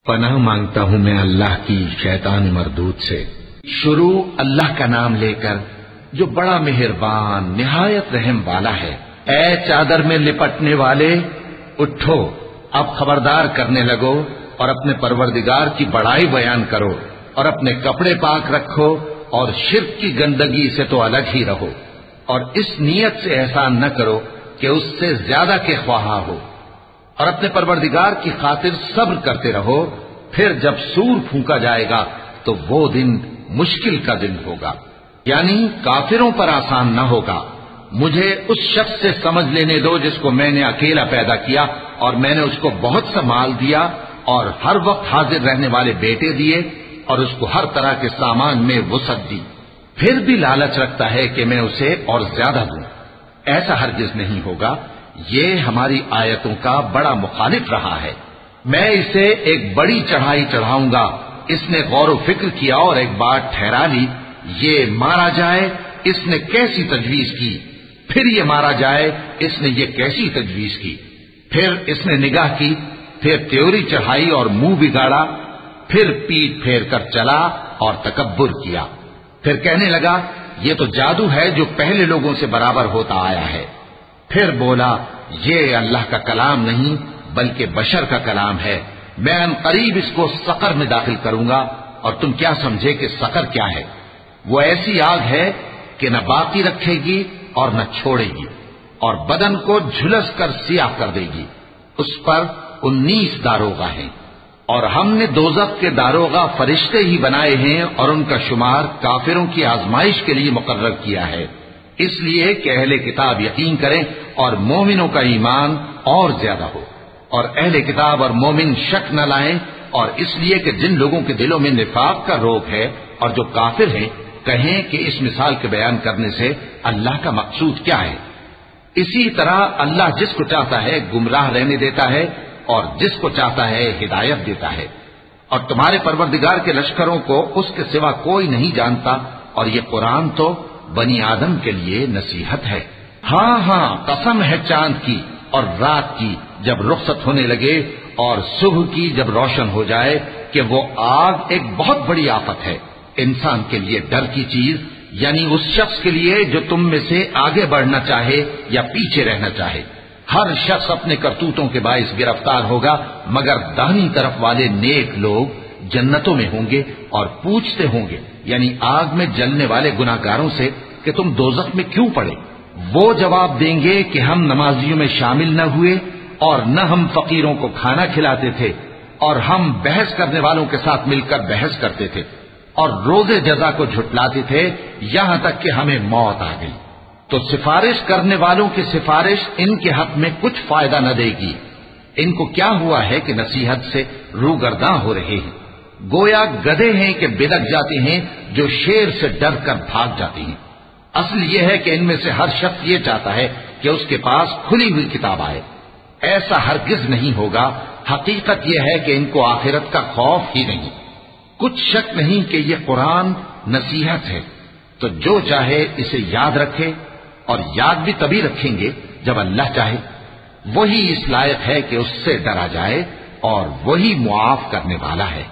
پناہ مانگتا ہوں میں اللہ کی شیطان مردود سے۔ شروع اللہ کا نام لے کر جو بڑا مہربان نہایت رحم والا ہے۔ اے چادر میں لپٹنے والے اٹھو، اب خبردار کرنے لگو اور اپنے پروردگار کی بڑائی بیان کرو اور اپنے کپڑے پاک رکھو اور شرک کی گندگی سے تو الگ ہی رہو، اور اس نیت سے احسان نہ کرو کہ اس سے زیادہ کے خواہاں ہو، اور اپنے پروردگار کی خاطر صبر کرتے رہو۔ پھر جب سور پھونکا جائے گا تو وہ دن مشکل کا دن ہوگا، یعنی کافروں پر آسان نہ ہوگا۔ مجھے اس شخص سے سمجھ لینے دو جس کو میں نے اکیلا پیدا کیا اور میں نے اس کو بہت سا مال دیا اور ہر وقت حاضر رہنے والے بیٹے دیے اور اس کو ہر طرح کے سامان میں وسعت دی، پھر بھی لالچ رکھتا ہے کہ میں اسے اور زیادہ دوں۔ ایسا ہرگز نہیں ہوگا، یہ ہماری آیتوں کا بڑا مخالف رہا ہے۔ میں اسے ایک بڑی چڑھائی چڑھاؤں گا۔ اس نے غور و فکر کیا اور ایک بات ٹھہرا لی، یہ مارا جائے، اس نے کیسی تجویز کی، پھر یہ مارا جائے، اس نے یہ کیسی تجویز کی، پھر اس نے نگاہ کی، پھر تیوری چڑھائی اور منہ بگاڑا، پھر پیٹ پھیر کر چلا اور تکبر کیا، پھر کہنے لگا یہ تو جادو ہے جو پہلے لوگوں سے برابر ہوتا آیا ہے، پھر بولا یہ اللہ کا کلام نہیں بلکہ بشر کا کلام ہے، میں ان قریب اس کو سقر میں داخل کروں گا، اور تم کیا سمجھے کہ سقر کیا ہے؟ وہ ایسی آگ ہے کہ نہ باقی رکھے گی اور نہ چھوڑے گی، اور بدن کو جھلس کر سیاہ کر دے گی۔ اس پر 19 داروغہ ہیں، اور ہم نے دوزخ کے داروغہ فرشتے ہی بنائے ہیں اور ان کا شمار کافروں کی آزمائش کے لیے مقرر کیا ہے، اس لیے کہ اہل کتاب یقین کریں اور مومنوں کا ایمان اور زیادہ ہو، اور اہل کتاب اور مومن شک نہ لائیں، اور اس لیے کہ جن لوگوں کے دلوں میں نفاق کا روگ ہے اور جو کافر ہیں کہیں کہ اس مثال کے بیان کرنے سے اللہ کا مقصود کیا ہے۔ اسی طرح اللہ جس کو چاہتا ہے گمراہ رہنے دیتا ہے اور جس کو چاہتا ہے ہدایت دیتا ہے، اور تمہارے پروردگار کے لشکروں کو اس کے سوا کوئی نہیں جانتا، اور یہ قرآن تو بنی آدم کے لیے نصیحت ہے۔ ہاں ہاں، قسم ہے چاند کی اور رات کی جب رخصت ہونے لگے اور صبح کی جب روشن ہو جائے، کہ وہ آگ ایک بہت بڑی آفت ہے، انسان کے لیے ڈر کی چیز، یعنی اس شخص کے لیے جو تم میں سے آگے بڑھنا چاہے یا پیچھے رہنا چاہے۔ ہر شخص اپنے کرتوتوں کے باعث گرفتار ہوگا، مگر داہنی طرف والے نیک لوگ جنتوں میں ہوں گے اور پوچھتے ہوں گے، یعنی آگ میں جلنے والے گناہگاروں سے، کہ تم دوزخ میں کیوں پڑے؟ وہ جواب دیں گے کہ ہم نمازیوں میں شامل نہ ہوئے اور نہ ہم فقیروں کو کھانا کھلاتے تھے، اور ہم بحث کرنے والوں کے ساتھ مل کر بحث کرتے تھے، اور روز جزا کو جھٹلاتے تھے، یہاں تک کہ ہمیں موت آ گئی۔ تو سفارش کرنے والوں کی سفارش ان کے حق میں کچھ فائدہ نہ دے گی۔ ان کو کیا ہوا ہے کہ نصیحت سے روگرداں ہو رہے ہیں، گویا گدھے ہیں کہ بلک جاتے ہیں جو شیر سے ڈر کر بھاگ جاتے ہیں۔ اصل یہ ہے کہ ان میں سے ہر شخص یہ چاہتا ہے کہ اس کے پاس کھلی ہوئی کتاب آئے، ایسا ہرگز نہیں ہوگا۔ حقیقت یہ ہے کہ ان کو آخرت کا خوف ہی نہیں۔ کچھ شک نہیں کہ یہ قرآن نصیحت ہے، تو جو چاہے اسے یاد رکھے، اور یاد بھی تبھی رکھیں گے جب اللہ چاہے۔ وہی اس لائق ہے کہ اس سے ڈرا جائے، اور وہی معاف کرنے والا ہے۔